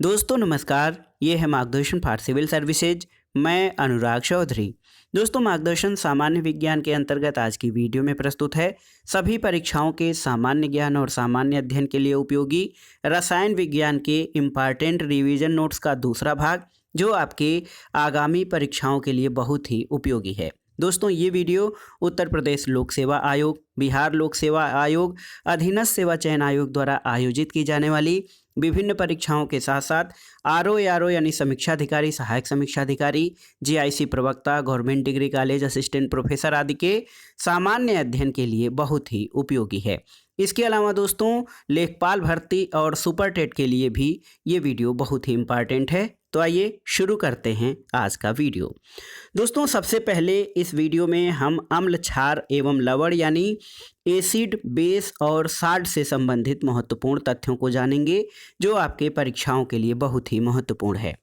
दोस्तों नमस्कार, ये है मार्गदर्शन फॉर सिविल सर्विसेज। मैं अनुराग चौधरी। दोस्तों मार्गदर्शन सामान्य विज्ञान के अंतर्गत आज की वीडियो में प्रस्तुत है सभी परीक्षाओं के सामान्य ज्ञान और सामान्य अध्ययन के लिए उपयोगी रसायन विज्ञान के इम्पॉर्टेंट रिवीजन नोट्स का दूसरा भाग, जो आपके आगामी परीक्षाओं के लिए बहुत ही उपयोगी है। दोस्तों ये वीडियो उत्तर प्रदेश लोक सेवा आयोग, बिहार लोक सेवा आयोग, अधीनस्थ सेवा चयन आयोग द्वारा आयोजित की जाने वाली विभिन्न परीक्षाओं के साथ साथ आरओ यानी समीक्षा अधिकारी, सहायक समीक्षा अधिकारी, जीआईसी प्रवक्ता, government degree college assistant professor आदि के सामान्य अध्ययन के लिए बहुत ही उपयोगी है। इसके अलावा दोस्तों लेखपाल भर्ती और सुपर टेट के लिए भी ये वीडियो बहुत ही इम्पॉर्टेंट है। तो आइए शुरू करते हैं आज का वीडियो। दोस्तों सबसे पहले इस वीडियो में हम अम्ल, क्षार एवं लवण यानी एसिड, बेस और साल्ट से संबंधित महत्वपूर्ण तथ्यों को जानेंगे, जो आपके परीक्षाओं के लिए बहुत ही महत्वपूर्ण है।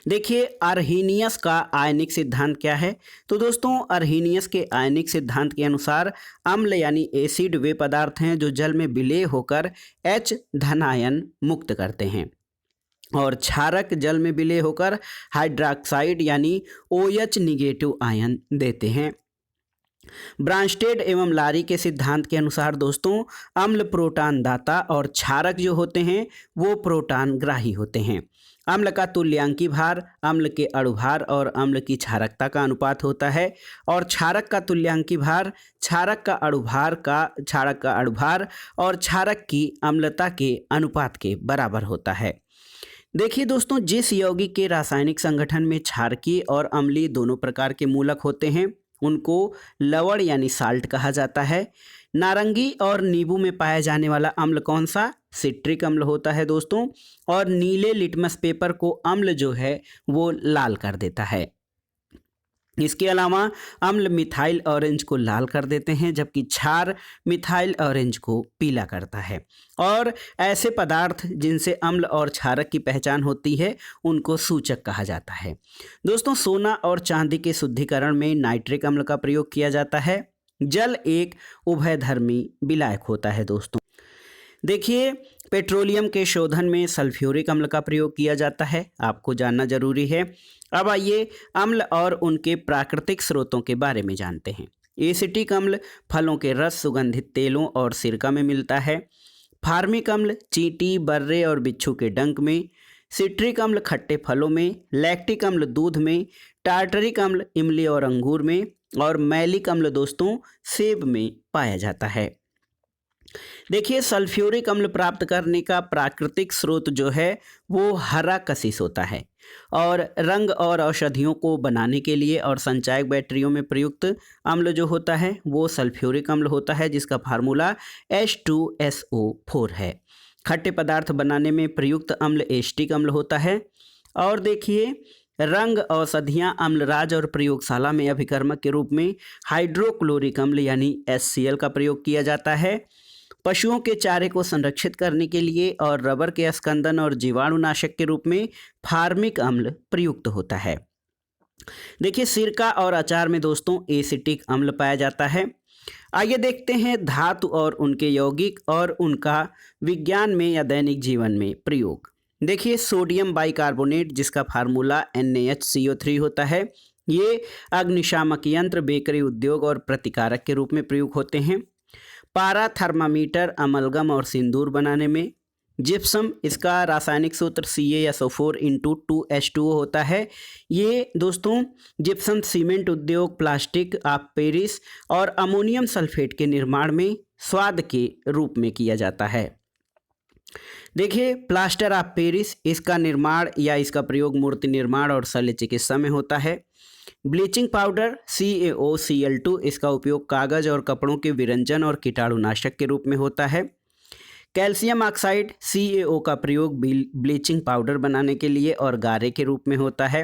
देखिए अर्हीनियस का आयनिक सिद्धांत क्या है। तो दोस्तों अर्हीनियस के आयनिक सिद्धांत के अनुसार अम्ल यानी एसिड वे पदार्थ हैं जो जल में विलेय होकर H धनायन मुक्त करते हैं, और क्षारक जल में विलेय होकर हाइड्रोक्साइड यानी OH निगेटिव आयन देते हैं। ब्रांस्टेड एवं लारी के सिद्धांत के अनुसार दोस्तों अम्ल प्रोटॉन दाता और क्षारक जो होते हैं वो प्रोटॉन ग्राही होते हैं। अम्ल का तुल्यांकी भार अम्ल के अणुभार और अम्ल की क्षारकता का अनुपात होता है, और क्षारक का तुल्यांकी भार क्षारक का अणुभार और क्षारक की अम्लता के अनुपात के बराबर होता है। देखिए दोस्तों जिस यौगिक के रासायनिक संगठन में क्षारकीय और अम्लीय दोनों प्रकार के मूलक होते हैं उनको लवण यानी साल्ट कहा जाता है। नारंगी और नींबू में पाया जाने वाला अम्ल कौन सा? सिट्रिक अम्ल होता है दोस्तों, और नीले लिटमस पेपर को अम्ल जो है वो लाल कर देता है। इसके अलावा अम्ल मिथाइल ऑरेंज को लाल कर देते हैं, जबकि क्षार मिथाइल ऑरेंज को पीला करता है। और ऐसे पदार्थ जिनसे अम्ल और क्षारक की पहचान होती है उनको सूचक कहा जाता है। दोस्तों सोना और चांदी के शुद्धिकरण में नाइट्रिक अम्ल का प्रयोग किया जाता है। जल एक उभयधर्मी विलायक होता है दोस्तों। देखिए पेट्रोलियम के शोधन में सल्फ्यूरिक अम्ल का प्रयोग किया जाता है, आपको जानना जरूरी है। अब आइए अम्ल और उनके प्राकृतिक स्रोतों के बारे में जानते हैं। एसिटिक अम्ल फलों के रस, सुगंधित तेलों और सिरका में मिलता है। फार्मिक अम्ल चींटी, बर्रे और बिच्छू के डंक में। सिट्रिक अम्ल खट्टे फलों में। लैक्टिक अम्ल दूध में। टार्टरिक अम्ल इमली और अंगूर में। और मैलिक अम्ल दोस्तों सेब में पाया जाता है। देखिए सल्फ्यूरिक अम्ल प्राप्त करने का प्राकृतिक स्रोत जो है वो हरा कशिश होता है, और रंग और औषधियों को बनाने के लिए और संचायक बैटरियों में प्रयुक्त अम्ल जो होता है वो सल्फ्यूरिक अम्ल होता है, जिसका फार्मूला H2SO4 है। खट्टे पदार्थ बनाने में प्रयुक्त अम्ल एस्टिक अम्ल होता है। और देखिए रंग औषधियाँ अम्लराज और प्रयोगशाला में अभिकर्मक के रूप में हाइड्रोक्लोरिक अम्ल यानी HCl का प्रयोग किया जाता है। पशुओं के चारे को संरक्षित करने के लिए और रबर के स्कंदन और जीवाणुनाशक के रूप में फार्मिक अम्ल प्रयुक्त होता है। देखिए सिरका और अचार में दोस्तों एसिटिक अम्ल पाया जाता है। आइए देखते हैं धातु और उनके यौगिक और उनका विज्ञान में या दैनिक जीवन में प्रयोग। देखिए सोडियम बाइकार्बोनेट जिसका फार्मूला NaHCO3 होता है, ये अग्निशामक यंत्र, बेकरी उद्योग और प्रतिकारक के रूप में प्रयोग होते हैं। पारा थर्मामीटर अमलगम और सिंदूर बनाने में। जिप्सम इसका रासायनिक सूत्र CaSO4 × 2H2O होता है। ये दोस्तों जिप्सम सीमेंट उद्योग, प्लास्टिक ऑफ पेरिस और अमोनियम सल्फेट के निर्माण में स्वाद के रूप में किया जाता है। देखिए प्लास्टर ऑफ पेरिस इसका निर्माण या इसका प्रयोग मूर्ति निर्माण और शल्य चिकित्सा में होता है। ब्लीचिंग पाउडर CaOCl2 इसका उपयोग कागज और कपड़ों के विरंजन और कीटाणुनाशक के रूप में होता है। कैल्शियम ऑक्साइड CaO का प्रयोग ब्लीचिंग पाउडर बनाने के लिए और गारे के रूप में होता है।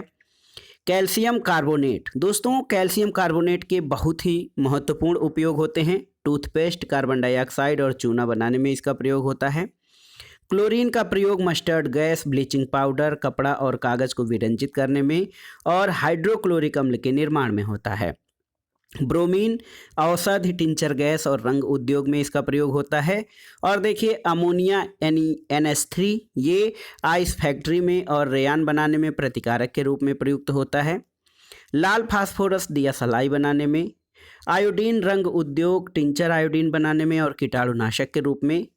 कैल्शियम कार्बोनेट दोस्तों कैल्शियम कार्बोनेट के बहुत ही महत्वपूर्ण उपयोग होते हैं। टूथपेस्ट, कार्बन डाइऑक्साइड और चूना बनाने में इसका प्रयोग होता है। क्लोरीन का प्रयोग मस्टर्ड गैस, ब्लीचिंग पाउडर, कपड़ा और कागज को विरंजित करने में और हाइड्रोक्लोरिक अम्ल के निर्माण में होता है। ब्रोमीन औषधि, टिंचर गैस और रंग उद्योग में इसका प्रयोग होता है। और देखिए अमोनिया NH3 ये आइस फैक्ट्री में और रेयान बनाने में प्रतिकारक के रूप में प्रयुक्त होता है। लाल फास्फोरस दिया सलाई बनाने में। आयोडीन रंग उद्योग, टिंचर आयोडीन बनाने में और कीटाणुनाशक के रूप में।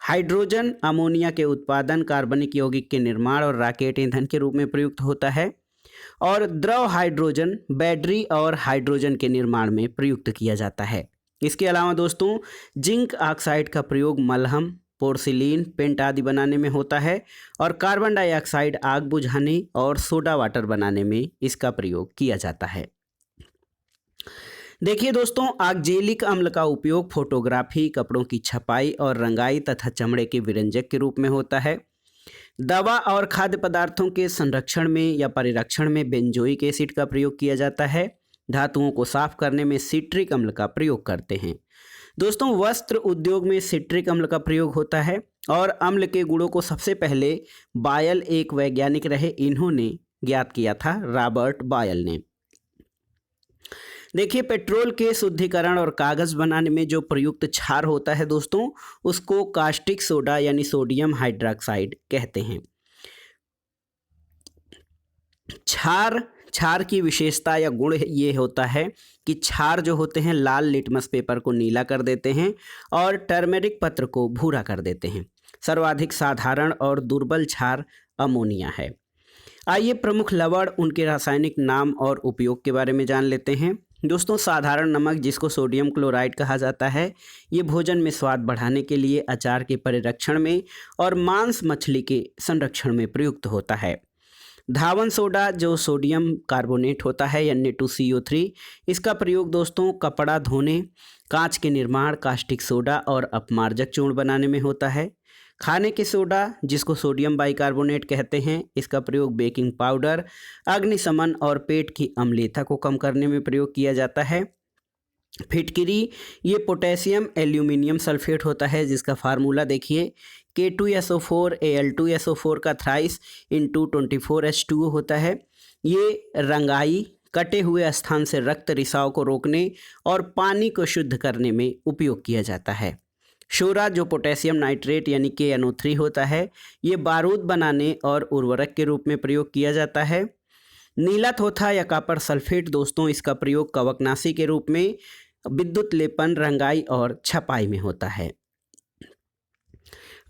हाइड्रोजन अमोनिया के उत्पादन, कार्बनिक यौगिक के निर्माण और रॉकेट ईंधन के रूप में प्रयुक्त होता है। और द्रव हाइड्रोजन बैटरी और हाइड्रोजन के निर्माण में प्रयुक्त किया जाता है। इसके अलावा दोस्तों जिंक ऑक्साइड का प्रयोग मलहम, पोर्सिलीन, पेंट आदि बनाने में होता है। और कार्बन डाइऑक्साइड आग बुझाने और सोडा वाटर बनाने में इसका प्रयोग किया जाता है। देखिए दोस्तों ऑक्जेलिक अम्ल का उपयोग फोटोग्राफी, कपड़ों की छपाई और रंगाई तथा चमड़े के विरंजक के रूप में होता है। दवा और खाद्य पदार्थों के संरक्षण में या परिरक्षण में बेंजोइक एसिड का प्रयोग किया जाता है। धातुओं को साफ करने में सिट्रिक अम्ल का प्रयोग करते हैं। दोस्तों वस्त्र उद्योग में सिट्रिक अम्ल का प्रयोग होता है। और अम्ल के गुणों को सबसे पहले बायल एक वैज्ञानिक रहे, इन्होंने ज्ञात किया था, रॉबर्ट बायल ने। देखिए पेट्रोल के शुद्धिकरण और कागज़ बनाने में जो प्रयुक्त क्षार होता है दोस्तों, उसको कास्टिक सोडा यानी सोडियम हाइड्रोक्साइड कहते हैं। क्षार की विशेषता या गुण ये होता है कि क्षार जो होते हैं लाल लिटमस पेपर को नीला कर देते हैं और टर्मेरिक पत्र को भूरा कर देते हैं। सर्वाधिक साधारण और दुर्बल क्षार अमोनिया है। आइए प्रमुख लवण, उनके रासायनिक नाम और उपयोग के बारे में जान लेते हैं। दोस्तों साधारण नमक, जिसको सोडियम क्लोराइड कहा जाता है, ये भोजन में स्वाद बढ़ाने के लिए, अचार के परिरक्षण में और मांस मछली के संरक्षण में प्रयुक्त होता है। धावन सोडा जो सोडियम कार्बोनेट होता है या Na2CO3, इसका प्रयोग दोस्तों कपड़ा धोने, कांच के निर्माण, कास्टिक सोडा और अपमार्जक चूर्ण बनाने में होता है। खाने के सोडा जिसको सोडियम बाइकार्बोनेट कहते हैं, इसका प्रयोग बेकिंग पाउडर, अग्निशमन और पेट की अम्लता को कम करने में प्रयोग किया जाता है। फिटकिरी ये पोटेशियम एल्यूमिनियम सल्फेट होता है, जिसका फार्मूला देखिए K2SO4 Al2SO4 का थ्राइस इंटू 24H2O होता है। ये रंगाई, कटे हुए स्थान से रक्त रिसाव को रोकने और पानी को शुद्ध करने में उपयोग किया जाता है। शोरा जो पोटेशियम नाइट्रेट यानी KNO3 होता है, ये बारूद बनाने और उर्वरक के रूप में प्रयोग किया जाता है। नीला थोथा या कॉपर सल्फेट दोस्तों, इसका प्रयोग कवकनाशी के रूप में विद्युत लेपन, रंगाई और छपाई में होता है।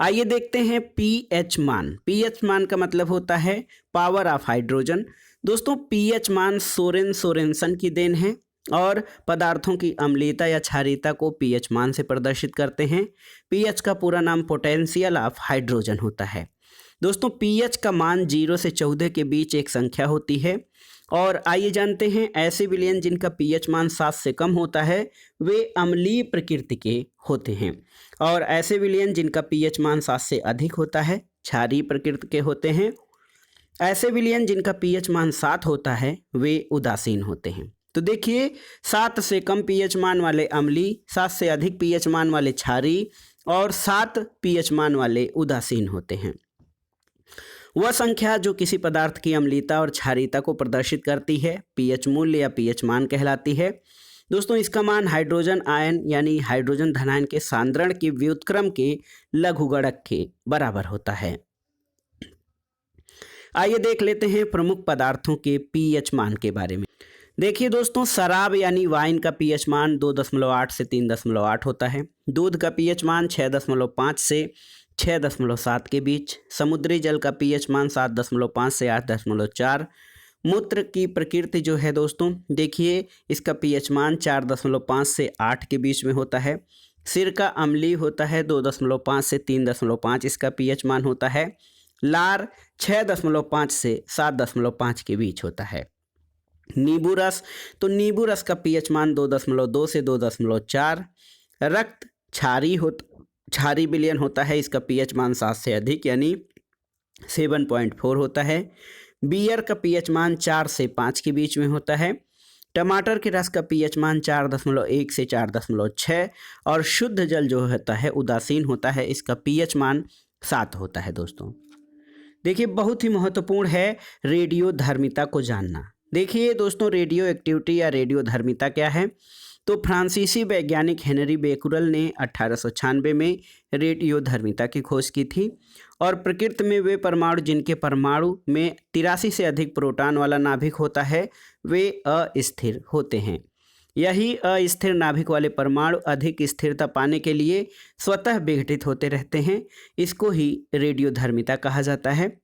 आइए देखते हैं pH मान। pH मान का मतलब होता है पावर ऑफ हाइड्रोजन। दोस्तों pH मान सोरेनसन की देन है और पदार्थों की अम्लीयता या क्षारीयता को pH मान से प्रदर्शित करते हैं। pH का पूरा नाम पोटेंशियल ऑफ हाइड्रोजन होता है। दोस्तों pH का मान 0 से 14 के बीच एक संख्या होती है। और आइए जानते हैं ऐसे विलयन जिनका pH मान 7 से कम होता है वे अम्लीय प्रकृति के होते हैं, और ऐसे विलयन जिनका pH मान 7 से अधिक होता है क्षारीय प्रकृति के होते हैं। ऐसे विलयन जिनका pH मान 7 होता है वे उदासीन होते हैं। तो देखिए 7 से कम pH मान वाले अम्लीय, 7 से अधिक pH मान वाले क्षारीय और 7 pH मान वाले उदासीन होते हैं। वह संख्या जो किसी पदार्थ की अम्लीयता और क्षारीयता को प्रदर्शित करती है pH मूल्य या pH मान कहलाती है। दोस्तों इसका मान हाइड्रोजन आयन यानी हाइड्रोजन धनायन के सांद्रण के व्युत्क्रम के लघुगणक के बराबर होता है। आइए देख लेते हैं प्रमुख पदार्थों के pH मान के बारे में। देखिए दोस्तों शराब यानी वाइन का pH मान 2.8 से 3.8 होता है। दूध का pH मान 6.5 से 6.7 के बीच। समुद्री जल का pH मान 7.5 से 8.4। मूत्र की प्रकृति जो है दोस्तों देखिए इसका pH मान 4.5 से 8 के बीच में होता है। सिर का अम्लीय होता है 2.5 से 3.5 इसका pH मान होता है। लार 6.5 से 7.5 के बीच होता है। नींबू रस, तो नींबू रस का pH मान 2.2 से 2.4। रक्त क्षारीय विलयन होता है, इसका pH मान 7 से अधिक यानी 7.4 होता है। बियर का pH मान 4 से 5 के बीच में होता है। टमाटर के रस का pH मान 4.1 से 4.6 और शुद्ध जल जो होता है उदासीन होता है, इसका pH मान 7 होता है। दोस्तों देखिए बहुत ही महत्वपूर्ण है रेडियोधर्मिता को जानना। देखिए दोस्तों, रेडियो एक्टिविटी या रेडियोधर्मिता क्या है। तो फ्रांसीसी वैज्ञानिक हेनरी बेकुरल ने 1896 में रेडियोधर्मिता की खोज की थी। और प्रकृति में वे परमाणु जिनके परमाणु में 83 से अधिक प्रोटॉन वाला नाभिक होता है, वे अस्थिर होते हैं। यही अस्थिर नाभिक वाले परमाणु अधिक स्थिरता पाने के लिए स्वतः विघटित होते रहते हैं। इसको ही रेडियोधर्मिता कहा जाता है।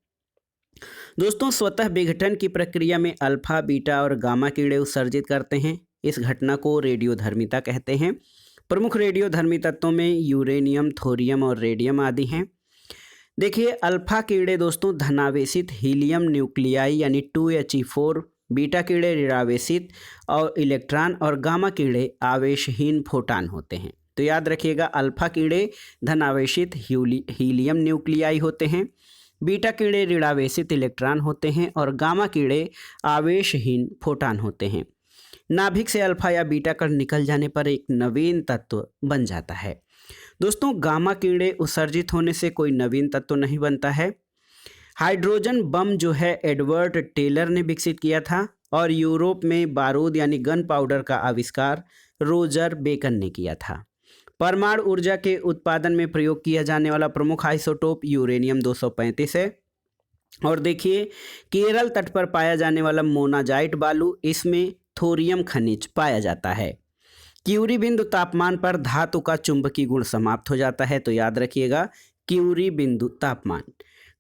दोस्तों, स्वतः विघटन की प्रक्रिया में अल्फा, बीटा और गामा कीड़े उत्सर्जित करते हैं। इस घटना को रेडियोधर्मिता कहते हैं। प्रमुख रेडियोधर्मी तत्वों में यूरेनियम, थोरियम और रेडियम आदि हैं। देखिए, अल्फा कीड़े दोस्तों धनावेशित हीलियम न्यूक्लियाई यानी 2He4, बीटा कीड़े ऋणावेशित और इलेक्ट्रॉन और गामा कीड़े आवेशहीन फोटान होते हैं। तो याद रखिएगा, अल्फा कीड़े धनावेशित हीलियम न्यूक्लियाई होते हैं, बीटा कीड़े ऋणावेशित इलेक्ट्रॉन होते हैं और गामा कीड़े आवेशहीन फोटान होते हैं। नाभिक से अल्फा या बीटा कण निकल जाने पर एक नवीन तत्व बन जाता है। दोस्तों, गामा कीड़े उत्सर्जित होने से कोई नवीन तत्व नहीं बनता है। हाइड्रोजन बम जो है एडवर्ड टेलर ने विकसित किया था और यूरोप में बारूद यानी गन पाउडर का आविष्कार रोजर बेकन ने किया था। परमाणु ऊर्जा के उत्पादन में प्रयोग किया जाने वाला प्रमुख आइसोटोप यूरेनियम 235 है। और देखिए, केरल तट पर पाया जाने वाला मोनाजाइट बालू, इसमें थोरियम खनिज पाया जाता है। क्यूरी बिंदु तापमान पर धातु का चुंबकीय गुण समाप्त हो जाता है। तो याद रखिएगा, क्यूरी बिंदु तापमान।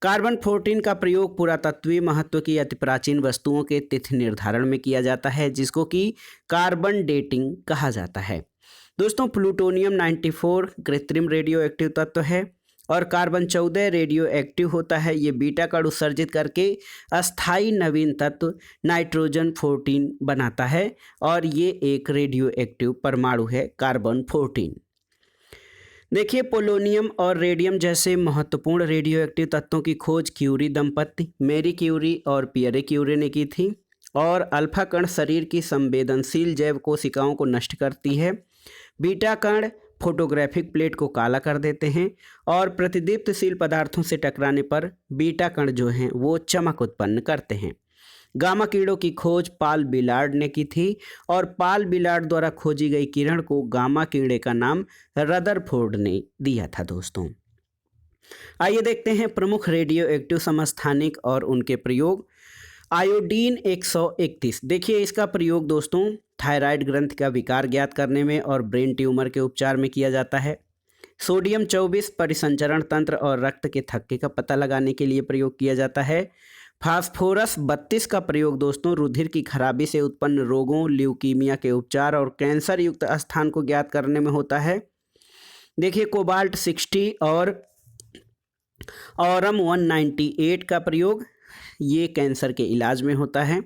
कार्बन 14 का प्रयोग पुरातत्वीय महत्व की अति प्राचीन वस्तुओं के तिथि निर्धारण में किया जाता है, जिसको कि कार्बन डेटिंग कहा जाता है। दोस्तों, प्लूटोनियम 94 कृत्रिम रेडियो एक्टिव तत्व है और कार्बन 14 रेडियो एक्टिव होता है। ये बीटा कण उत्सर्जित करके अस्थायी नवीन तत्व नाइट्रोजन 14 बनाता है और ये एक रेडियो एक्टिव परमाणु है, कार्बन 14। देखिए, पोलोनियम और रेडियम जैसे महत्वपूर्ण रेडियो एक्टिव तत्वों की खोज क्यूरी दंपत्ति मैरी क्यूरी और पियरे क्यूरी ने की थी। और अल्फा कण शरीर की संवेदनशील जैव कोशिकाओं को नष्ट करती है। बीटा कण फोटोग्राफिक प्लेट को काला कर देते हैं और प्रतिदीप्तशील पदार्थों से टकराने पर बीटा कण जो हैं वो चमक उत्पन्न करते हैं। गामा कीड़ों की खोज पाल बिलार्ड ने की थी और पाल बिलार्ड द्वारा खोजी गई किरण को गामा कीड़े का नाम रदरफोर्ड ने दिया था। दोस्तों, आइए देखते हैं प्रमुख रेडियो एक्टिव समस्थानिक और उनके प्रयोग। आयोडीन 131। देखिए, इसका प्रयोग दोस्तों थायराइड ग्रंथि का विकार ज्ञात करने में और ब्रेन ट्यूमर के उपचार में किया जाता है। सोडियम 24 परिसंचरण तंत्र और रक्त के थक्के का पता लगाने के लिए प्रयोग किया जाता है। फास्फोरस 32 का प्रयोग दोस्तों रुधिर की खराबी से उत्पन्न रोगों, ल्यूकीमिया के उपचार और कैंसर युक्त स्थान को ज्ञात करने में होता है। देखिए, कोबाल्ट 60 और ऑरम 198 का प्रयोग ये कैंसर के इलाज में होता है।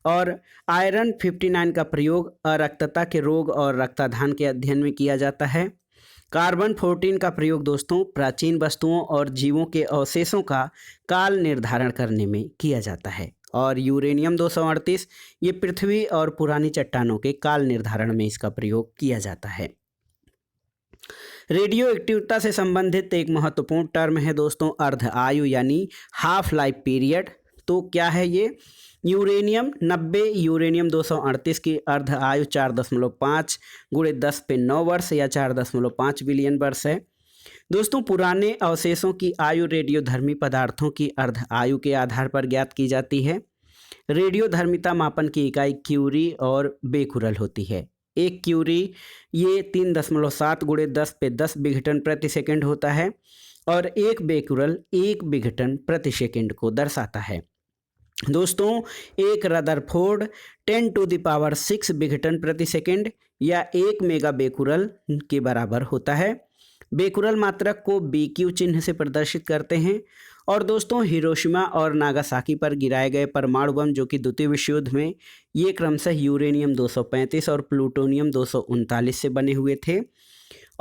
और आयरन 59 का प्रयोग अरक्तता के रोग और रक्ताधान के अध्ययन में किया जाता है। कार्बन 14 का प्रयोग दोस्तों प्राचीन वस्तुओं और जीवों के अवशेषों का काल निर्धारण करने में किया जाता है। और यूरेनियम 238 ये पृथ्वी और पुरानी चट्टानों के काल निर्धारण में इसका प्रयोग किया जाता है। रेडियो एक्टिविटी से संबंधित एक महत्वपूर्ण टर्म है दोस्तों अर्ध आयु यानी हाफ लाइफ पीरियड। तो क्या है ये? यूरेनियम 90, यूरेनियम 238 की अर्ध आयु 4.5 गुणे 10 पे 9 वर्ष या 4.5 बिलियन वर्ष है। दोस्तों, पुराने अवशेषों की आयु रेडियोधर्मी पदार्थों की अर्ध आयु के आधार पर ज्ञात की जाती है। रेडियोधर्मिता मापन की इकाई क्यूरी और बेकुरल होती है। एक क्यूरी ये 3.7 गुणे 10 पे 10 विघटन प्रति सेकंड होता है और एक बेकुरल 1 विघटन प्रति सेकंड को दर्शाता है। दोस्तों, एक रदरफोर्ड 10⁶ विघटन प्रति सेकंड या 1 मेगा बेकुरल के बराबर होता है। बेकुरल मात्रक को BQ चिन्ह से प्रदर्शित करते हैं। और दोस्तों, हिरोशिमा और नागासाकी पर गिराए गए परमाणु बम जो कि द्वितीय विश्व युद्ध में ये क्रमशः यूरेनियम 235 और प्लूटोनियम 239 से बने हुए थे।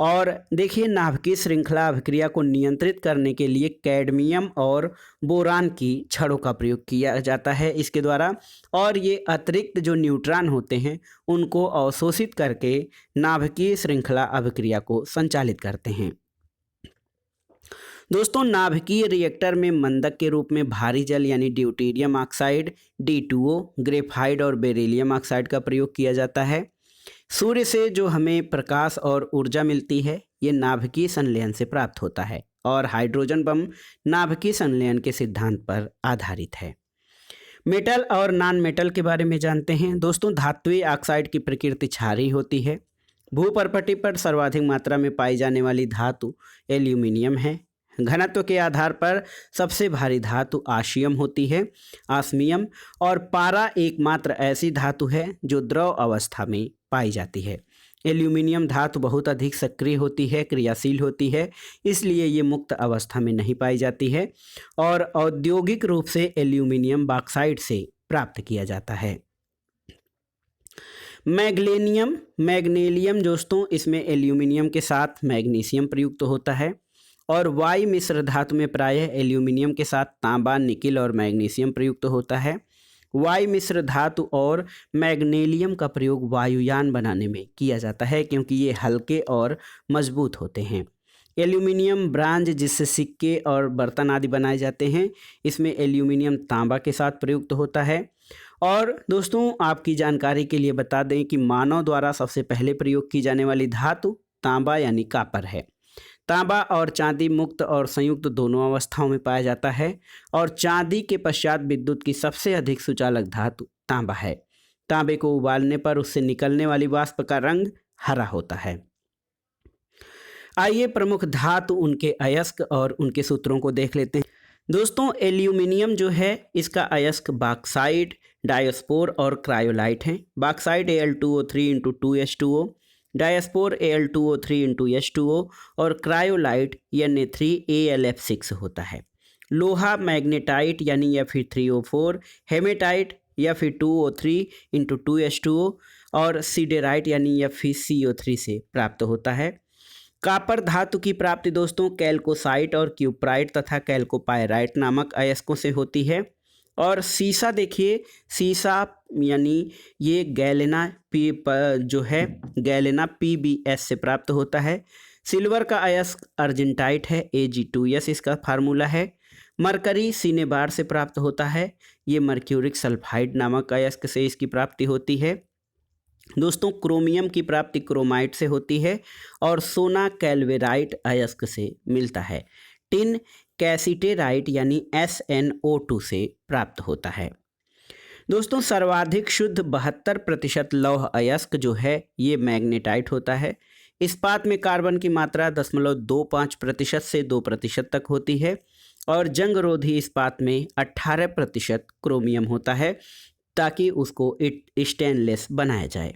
और देखिए, नाभिकीय श्रृंखला अभिक्रिया को नियंत्रित करने के लिए कैडमियम और बोरान की छड़ों का प्रयोग किया जाता है इसके द्वारा। और ये अतिरिक्त जो न्यूट्रॉन होते हैं उनको अवशोषित करके नाभिकीय श्रृंखला अभिक्रिया को संचालित करते हैं। दोस्तों नाभिकीय रिएक्टर में मंदक के रूप में भारी जल यानी ड्यूटेरियम ऑक्साइड D2O, ग्रेफाइट और बेरिलियम ऑक्साइड का प्रयोग किया जाता है। सूर्य से जो हमें प्रकाश और ऊर्जा मिलती है ये नाभिकीय संलयन से प्राप्त होता है और हाइड्रोजन बम नाभिकीय संलयन के सिद्धांत पर आधारित है। मेटल और नॉन मेटल के बारे में जानते हैं। दोस्तों धात्विक ऑक्साइड की प्रकृति क्षारीय होती है। भूपर्पटी पर सर्वाधिक मात्रा में पाई जाने वाली धातु एल्यूमिनियम है। घनत्व के आधार पर सबसे भारी धातु आशियम होती है, आसमियम, और पारा एकमात्र ऐसी धातु है जो द्रव अवस्था में पाई जाती है। एल्यूमिनियम धातु बहुत अधिक सक्रिय होती है, क्रियाशील होती है, इसलिए ये मुक्त अवस्था में नहीं पाई जाती है और औद्योगिक रूप से एल्यूमिनियम बॉक्साइट से प्राप्त किया जाता है। मैग्नीशियम दोस्तों, इसमें एल्यूमिनियम के साथ मैग्नीशियम प्रयुक्त होता है और वाई मिश्र धातु में प्रायः एल्यूमिनियम के साथ तांबा, निकिल और मैग्नीशियम प्रयुक्त होता है। वाई मिश्र धातु और मैग्नीशियम का प्रयोग वायुयान बनाने में किया जाता है क्योंकि ये हल्के और मजबूत होते हैं। एल्यूमिनियम ब्रांज, जिससे सिक्के और बर्तन आदि बनाए जाते हैं, इसमें एल्यूमिनियम तांबा के साथ प्रयुक्त होता है। और दोस्तों आपकी जानकारी के लिए बता दें कि मानव द्वारा सबसे पहले प्रयोग की जाने वाली धातु तांबा यानी कॉपर है। तांबा और चांदी मुक्त और संयुक्त दोनों अवस्थाओं में पाया जाता है और चांदी के पश्चात विद्युत की सबसे अधिक सुचालक धातु तांबा है। तांबे को उबालने पर उससे निकलने वाली वाष्प का रंग हरा होता है। आइए प्रमुख धातु, उनके अयस्क और उनके सूत्रों को देख लेते हैं। दोस्तों एल्यूमिनियम जो है इसका अयस्क बॉक्साइट, डायस्पोर और क्रायोलाइट है। Bauxite Al2O3 × 2H2O, diaspore Al2O3 × H2O और क्रायोलाइट Na3AlF6 होता है। लोहा मैग्नेटाइट यानी Fe3O4, हेमेटाइट Fe2O3 × 2H2O और सीडेराइट यानी FeCO3 से प्राप्त होता है। कॉपर धातु की प्राप्ति दोस्तों कैल्कोसाइट और क्यूप्राइट तथा कैल्कोपायराइट नामक अयस्कों से होती है। और सीसा देखिए, सीसा यानी ये गैलेना जो है गैलेना PbS से प्राप्त होता है। सिल्वर का अयस्क अर्जेंटाइट है, Ag2S इसका फार्मूला है। मरकरी सिनेबार से प्राप्त होता है, ये मर्क्यूरिक सल्फाइड नामक अयस्क से इसकी प्राप्ति होती है। दोस्तों क्रोमियम की प्राप्ति क्रोमाइट से होती है और सोना कैल्वेराइट अयस्क से मिलता है। टिन कैसिटेराइट यानी SnO2 से प्राप्त होता है। दोस्तों सर्वाधिक शुद्ध 72% लौह अयस्क जो है ये मैग्नेटाइट होता है। इस्पात में कार्बन की मात्रा 0.25% से 2% तक होती है और जंगरोधी इस्पात में 18% क्रोमियम होता है ताकि उसको स्टेनलेस बनाया जाए।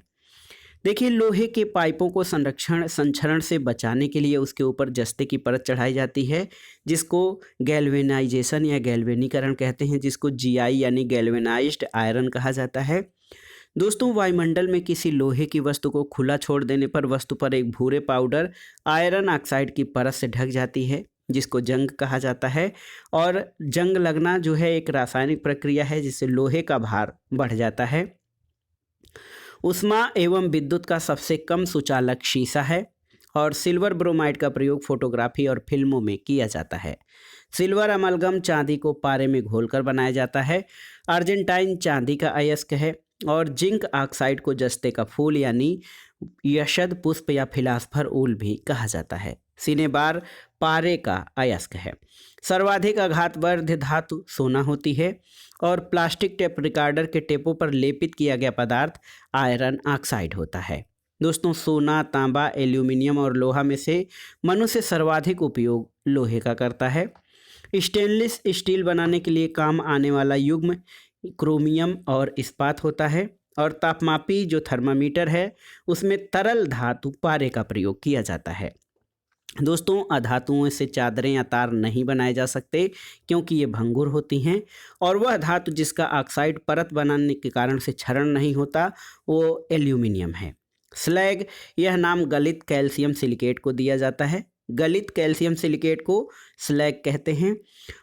देखिए लोहे के पाइपों को संक्षरण से बचाने के लिए उसके ऊपर जस्ते की परत चढ़ाई जाती है जिसको गैल्वेनाइजेशन या गैल्वेनीकरण कहते हैं, जिसको GI यानी गैल्वेनाइज्ड आयरन कहा जाता है। दोस्तों वायुमंडल में किसी लोहे की वस्तु को खुला छोड़ देने पर वस्तु पर एक भूरे पाउडर आयरन ऑक्साइड की परत से ढक जाती है जिसको जंग कहा जाता है। और जंग लगना जो है एक रासायनिक प्रक्रिया है जिससे लोहे का भार बढ़ जाता है। ऊष्मा एवं विद्युत का सबसे कम सुचालक शीशा है और सिल्वर ब्रोमाइड का प्रयोग फोटोग्राफी और फिल्मों में किया जाता है। सिल्वर अमलगम चांदी को पारे में घोलकर बनाया जाता है। अर्जेंटाइन चांदी का अयस्क है और जिंक ऑक्साइड को जस्ते का फूल यानी यशद पुष्प या फिलास्फर ऊल भी कहा जाता है। सिनेबार पारे का अयस्क है। सर्वाधिक आघातवर्ध धातु सोना होती है और प्लास्टिक टेप रिकॉर्डर के टेपों पर लेपित किया गया पदार्थ आयरन ऑक्साइड होता है। दोस्तों सोना, तांबा, एल्यूमिनियम और लोहा में से मनुष्य सर्वाधिक उपयोग लोहे का करता है। स्टेनलेस स्टील बनाने के लिए काम आने वाला युग्म क्रोमियम और इस्पात होता है और तापमापी जो थर्मामीटर है उसमें तरल धातु पारे का प्रयोग किया जाता है। दोस्तों अधातुओं से चादरें या तार नहीं बनाए जा सकते क्योंकि ये भंगुर होती हैं और वह धातु जिसका ऑक्साइड परत बनाने के कारण से क्षरण नहीं होता वो एल्यूमिनियम है। स्लैग, यह नाम गलित कैल्शियम सिलिकेट को दिया जाता है। गलित कैल्शियम सिलिकेट को स्लैग कहते हैं।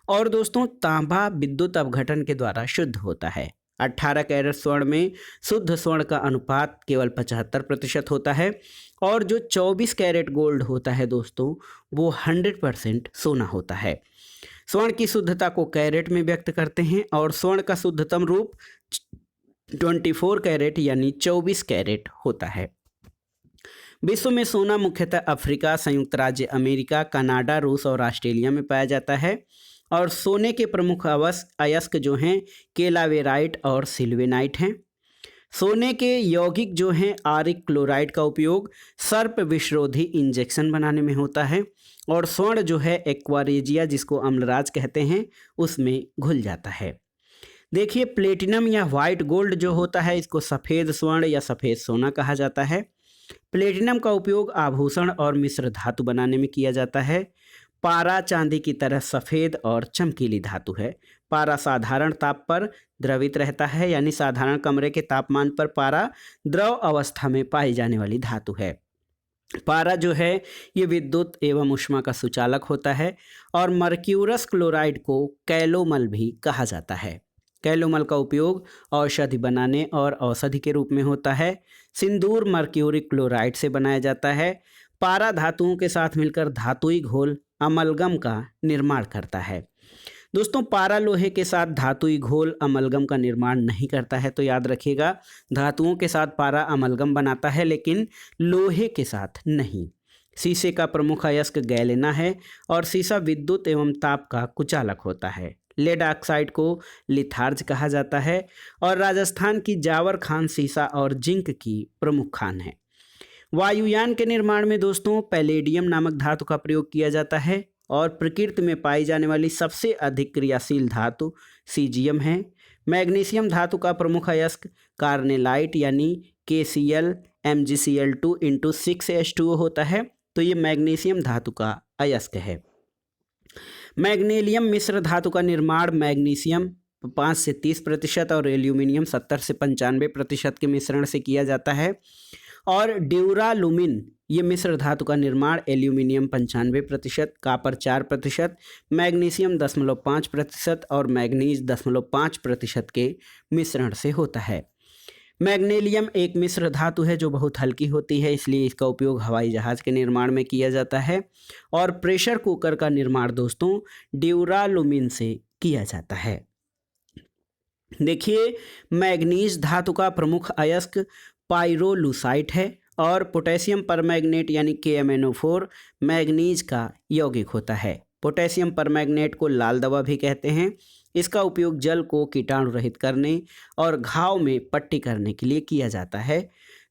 और दोस्तों तांबा विद्युत अपघटन के द्वारा शुद्ध होता है 18 कैरेट स्वर्ण में शुद्ध स्वर्ण का अनुपात केवल 75% होता है और जो 24 कैरेट गोल्ड होता है दोस्तों वो 100% सोना होता है। स्वर्ण की शुद्धता को कैरेट में व्यक्त करते हैं और स्वर्ण का शुद्धतम रूप 24 कैरेट यानी 24 कैरेट होता है। विश्व में सोना मुख्यतः अफ्रीका, संयुक्त राज्य अमेरिका, कनाडा, रूस और ऑस्ट्रेलिया में पाया जाता है और सोने के प्रमुख अयस्क जो हैं केलावेराइट और सिल्वेनाइट हैं। सोने के यौगिक जो हैं आरिक क्लोराइड का उपयोग सर्प विषरोधी इंजेक्शन बनाने में होता है और स्वर्ण जो है एक्वारेजिया जिसको अम्लराज कहते हैं उसमें घुल जाता है। देखिए प्लेटिनम या वाइट गोल्ड जो होता है इसको सफ़ेद स्वर्ण या सफ़ेद सोना कहा जाता है। प्लेटिनम का उपयोग आभूषण और मिश्र धातु बनाने में किया जाता है। पारा चांदी की तरह सफ़ेद और चमकीली धातु है। पारा साधारण ताप पर द्रवित रहता है यानी साधारण कमरे के तापमान पर पारा द्रव अवस्था में पाई जाने वाली धातु है। पारा जो है ये विद्युत एवं ऊष्मा का सुचालक होता है और मर्क्यूरस क्लोराइड को कैलोमल भी कहा जाता है। कैलोमल का उपयोग औषधि बनाने और औषधि के रूप में होता है। सिंदूर मर्क्यूरिक क्लोराइड से बनाया जाता है। पारा धातुओं के साथ मिलकर धातुई घोल अमलगम का निर्माण करता है। दोस्तों पारा लोहे के साथ धातुई घोल अमलगम का निर्माण नहीं करता है, तो याद रखिएगा धातुओं के साथ पारा अमलगम बनाता है लेकिन लोहे के साथ नहीं। शीशे का प्रमुख अयस्क गैलेना है और शीशा विद्युत एवं ताप का कुचालक होता है। लेड ऑक्साइड को लिथार्ज कहा जाता है और राजस्थान की जावर खान शीशा और जिंक की प्रमुख खान है। वायुयान के निर्माण में दोस्तों पैलेडियम नामक धातु का प्रयोग किया जाता है और प्रकृति में पाई जाने वाली सबसे अधिक क्रियाशील धातु सीजियम है। मैग्नीशियम धातु का प्रमुख अयस्क कार्नेलाइट यानी KCl MgCl2 × 6H2O होता है, तो ये मैग्नीशियम धातु का अयस्क है। मैग्नीलियम मिश्र धातु का निर्माण मैग्नीशियम 5 से 30% और एल्यूमिनियम 70 से 95% के मिश्रण से किया जाता है और ड्यूरालुमिन ये मिश्र धातु का निर्माण एल्यूमिनियम 95%, कापर 4%, मैग्नीशियम 0.5% और मैग्नीज 0.5% के मिश्रण से होता है। मैग्नीलियम एक मिश्र धातु है जो बहुत हल्की होती है, इसलिए इसका उपयोग हवाई जहाज़ के निर्माण में किया जाता है और प्रेशर कुकर का निर्माण दोस्तों ड्यूरालुमिन से किया जाता है। देखिए मैग्नीज धातु का प्रमुख अयस्क पाइरोलुसाइट है और पोटेशियम परमैंगनेट यानी KMnO4 मैग्नीज का यौगिक होता है। पोटेशियम परमैंगनेट को लाल दवा भी कहते हैं। इसका उपयोग जल को कीटाणु रहित करने और घाव में पट्टी करने के लिए किया जाता है।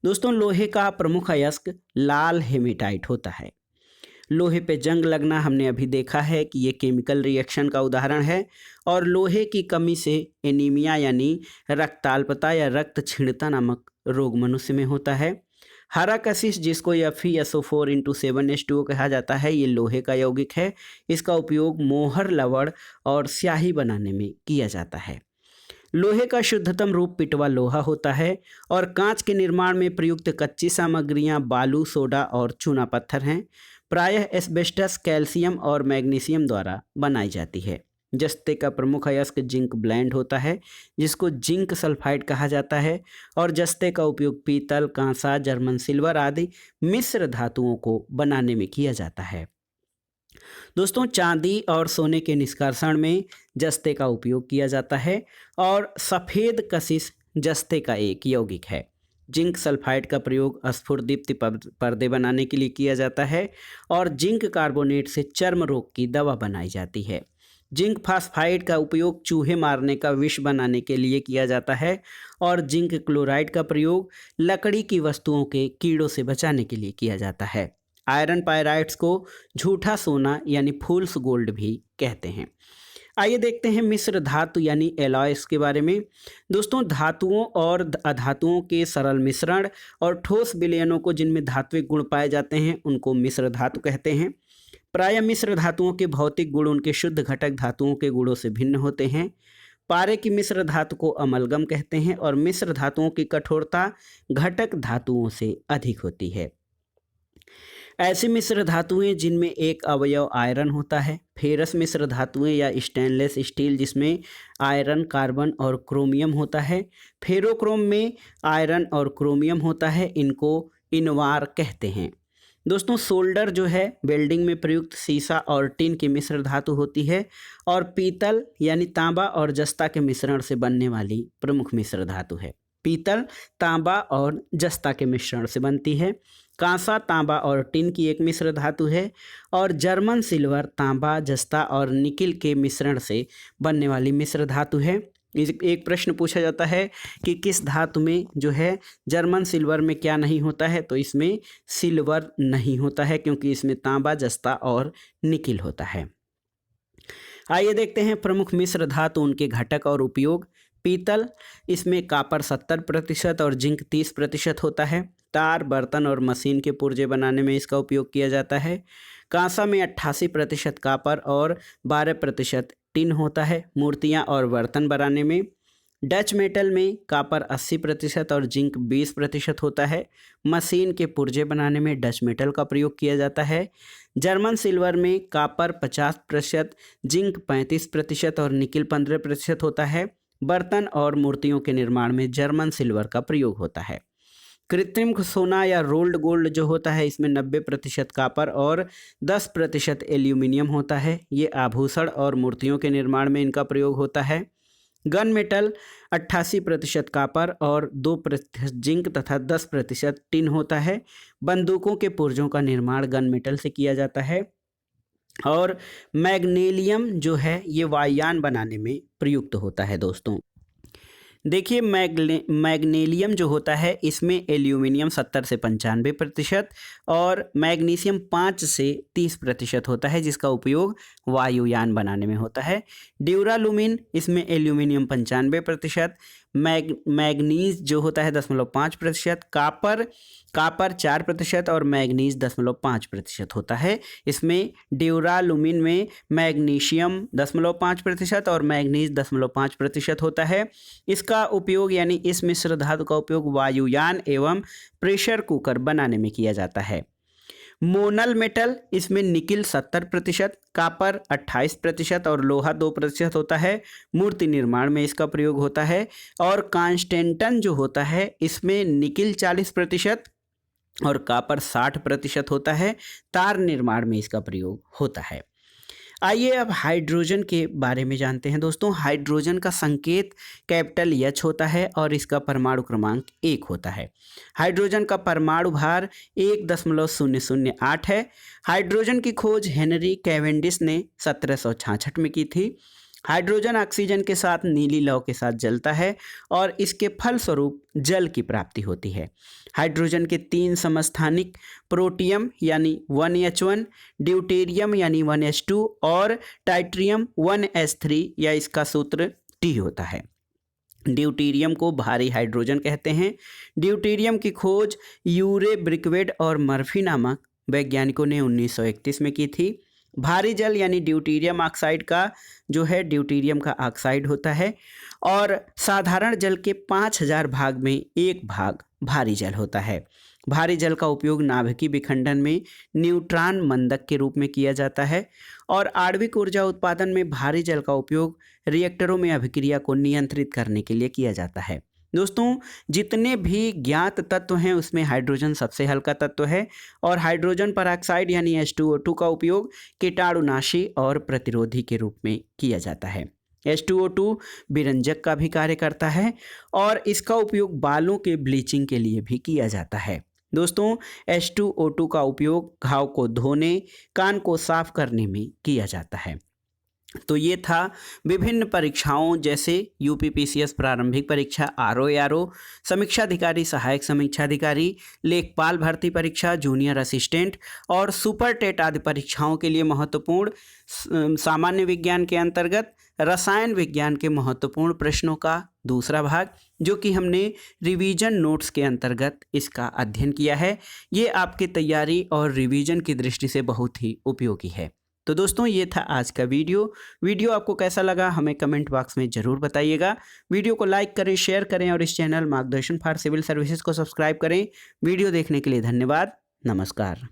दोस्तों लोहे का प्रमुख अयस्क लाल हेमेटाइट होता है। लोहे पे जंग लगना हमने अभी देखा है कि ये केमिकल रिएक्शन का उदाहरण है और लोहे की कमी से एनीमिया यानी रक्ताल्पता या रक्त क्षीणता नामक रोग मनुष्य में होता है। हरा कशिश जिसको FeSO4 × 7H2O कहा जाता है ये लोहे का यौगिक है। इसका उपयोग मोहर लवण और स्याही बनाने में किया जाता है। लोहे का शुद्धतम रूप पिटवा लोहा होता है और कांच के निर्माण में प्रयुक्त कच्ची सामग्रियां बालू, सोडा और चूना पत्थर हैं। प्रायः एस्बेस्टस, कैल्शियम और मैग्नीशियम द्वारा बनाई जाती है। जस्ते का प्रमुख अयस्क जिंक ब्लेंड होता है जिसको जिंक सल्फाइड कहा जाता है और जस्ते का उपयोग पीतल, कांसा, जर्मन सिल्वर आदि मिश्र धातुओं को बनाने में किया जाता है। दोस्तों चांदी और सोने के निष्कर्षण में जस्ते का उपयोग किया जाता है और सफ़ेद कशिश जस्ते का एक यौगिक है। जिंक सल्फाइड का प्रयोग स्फुरदीप्ति पर्दे बनाने के लिए किया जाता है और जिंक कार्बोनेट से चर्म रोग की दवा बनाई जाती है। जिंक फास्फाइड का उपयोग चूहे मारने का विष बनाने के लिए किया जाता है और जिंक क्लोराइड का प्रयोग लकड़ी की वस्तुओं के कीड़ों से बचाने के लिए किया जाता है। आयरन पायराइड्स को झूठा सोना यानी फूल्स गोल्ड भी कहते हैं। आइए देखते हैं मिश्र धातु यानी एलॉयस के बारे में। दोस्तों धातुओं और अधातुओं के सरल मिश्रण और ठोस विलयनों को जिनमें धात्विक गुण पाए जाते हैं उनको मिश्र धातु कहते हैं। प्रायः मिश्र धातुओं के भौतिक गुण उनके शुद्ध घटक धातुओं के गुणों से भिन्न होते हैं। पारे की मिश्र धातु को अमलगम कहते हैं और मिश्र धातुओं की कठोरता घटक धातुओं से अधिक होती है। ऐसी मिश्र धातुएं जिनमें एक अवयव आयरन होता है। फेरस मिश्र धातुएं या स्टेनलेस स्टील जिसमें आयरन, कार्बन और क्रोमियम होता है। फेरोक्रोम में आयरन और क्रोमियम होता है, इनको इनवार कहते हैं। दोस्तों सोल्डर जो है वेल्डिंग में प्रयुक्त सीसा और टिन की मिश्र धातु होती है और पीतल यानी तांबा और जस्ता के मिश्रण से बनने वाली प्रमुख मिश्र धातु है। पीतल, तांबा और जस्ता के मिश्रण से बनती है। कांसा, तांबा और टिन की एक मिश्र धातु है और जर्मन सिल्वर तांबा, जस्ता और निकिल के मिश्रण से बनने वाली मिश्र धातु है। एक प्रश्न पूछा जाता है कि किस धातु में जो है जर्मन सिल्वर में क्या नहीं होता है, तो इसमें सिल्वर नहीं होता है क्योंकि इसमें तांबा, जस्ता और निकिल होता है। आइए देखते हैं प्रमुख मिश्र धातु, उनके घटक और उपयोग। पीतल, इसमें कॉपर 70% और जिंक 30% होता है। तार, बर्तन और मशीन के पुर्जे बनाने में इसका उपयोग किया जाता है। कांसा में 88% कॉपर और 12% टिन होता है मूर्तियां और बर्तन बनाने में। डच मेटल में कॉपर 80% और जिंक 20% होता है। मशीन के पुर्जे बनाने में डच मेटल का प्रयोग किया जाता है। जर्मन सिल्वर में कॉपर 50%, जिंक 35% और निकिल 15% होता है। बर्तन और मूर्तियों के निर्माण में जर्मन सिल्वर का प्रयोग होता है। कृत्रिम सोना या रोल्ड गोल्ड जो होता है इसमें 90% कॉपर और 10% एल्यूमिनियम होता है। ये आभूषण और मूर्तियों के निर्माण में इनका प्रयोग होता है। गन मेटल 88% कॉपर और 2% जिंक तथा 10% टिन होता है। बंदूकों के पुर्जों का निर्माण गन मेटल से किया जाता है। और मैग्नीशियम जो है ये वायुयान बनाने में प्रयुक्त होता है। दोस्तों देखिए मैग्नीशियम जो होता है इसमें एल्यूमिनियम 70 से 95% और मैग्नीशियम 5 से 30% होता है, जिसका उपयोग वायुयान बनाने में होता है। ड्यूरालुमिन, इसमें एल्यूमिनियम 95%, मैग्नीज जो होता है 0.5%, कॉपर 4% और मैग्नीज 0.5% होता है। इसमें ड्यूरालुमिन में मैग्नीशियम 0.5% और मैग्नीज 0.5% होता है। इसका उपयोग यानी इस मिश्र धातु का उपयोग वायुयान एवं प्रेशर कुकर बनाने में किया जाता है। मोनल मेटल, इसमें निकिल 70%, कॉपर 28% और लोहा 2% होता है। मूर्ति निर्माण में इसका प्रयोग होता है। और कांस्टेंटन जो होता है इसमें निकिल 40% और कॉपर 60% होता है। तार निर्माण में इसका प्रयोग होता है। आइए अब हाइड्रोजन के बारे में जानते हैं। दोस्तों हाइड्रोजन का संकेत कैपिटल H होता है और इसका परमाणु क्रमांक 1 होता है। हाइड्रोजन का परमाणु भार 1.008 है। हाइड्रोजन की खोज हेनरी कैवेंडिश ने 1766 में की थी। हाइड्रोजन ऑक्सीजन के साथ नीली लौ के साथ जलता है और इसके फलस्वरूप जल की प्राप्ति होती है। हाइड्रोजन के 3 समस्थानिक प्रोटियम यानी 1H1, ड्यूटेरियम यानी 1H2 और टाइट्रियम 1S3 या इसका सूत्र T होता है। ड्यूटेरियम को भारी हाइड्रोजन कहते हैं। ड्यूटेरियम की खोज यूरे ब्रिकवेट और मर्फी नामक वैज्ञानिकों ने 1931 में की थी। भारी जल यानी ड्यूटेरियम ऑक्साइड का जो है ड्यूटेरियम का ऑक्साइड होता है और साधारण जल के 5000 भाग में 1 भाग भारी जल होता है। भारी जल का उपयोग नाभिकीय विखंडन में न्यूट्रॉन मंदक के रूप में किया जाता है और आणविक ऊर्जा उत्पादन में भारी जल का उपयोग रिएक्टरों में अभिक्रिया को नियंत्रित करने के लिए किया जाता है। दोस्तों जितने भी ज्ञात तत्व हैं उसमें हाइड्रोजन सबसे हल्का तत्व है और हाइड्रोजन परऑक्साइड यानी H2O2 का उपयोग कीटाणुनाशी और प्रतिरोधी के रूप में किया जाता है। H2O2 विरंजक का भी कार्य करता है और इसका उपयोग बालों के ब्लीचिंग के लिए भी किया जाता है। दोस्तों H2O2 का उपयोग घाव को धोने, कान को साफ करने में किया जाता है। तो ये था विभिन्न परीक्षाओं जैसे यूपीपीसीएस प्रारंभिक परीक्षा, आरओ, समीक्षाधिकारी, सहायक समीक्षाधिकारी, लेखपाल भर्ती परीक्षा, जूनियर असिस्टेंट और सुपर टेट आदि परीक्षाओं के लिए महत्वपूर्ण सामान्य विज्ञान के अंतर्गत रसायन विज्ञान के महत्वपूर्ण प्रश्नों का दूसरा भाग, जो कि हमने रिवीजन नोट्स के अंतर्गत इसका अध्ययन किया है। ये आपकी तैयारी और रिवीजन की दृष्टि से बहुत ही उपयोगी है। तो दोस्तों ये था आज का वीडियो आपको कैसा लगा हमें कमेंट बॉक्स में ज़रूर बताइएगा। वीडियो को लाइक करें, शेयर करें और इस चैनल मार्गदर्शन फॉर सिविल सर्विसेज को सब्सक्राइब करें। वीडियो देखने के लिए धन्यवाद। नमस्कार।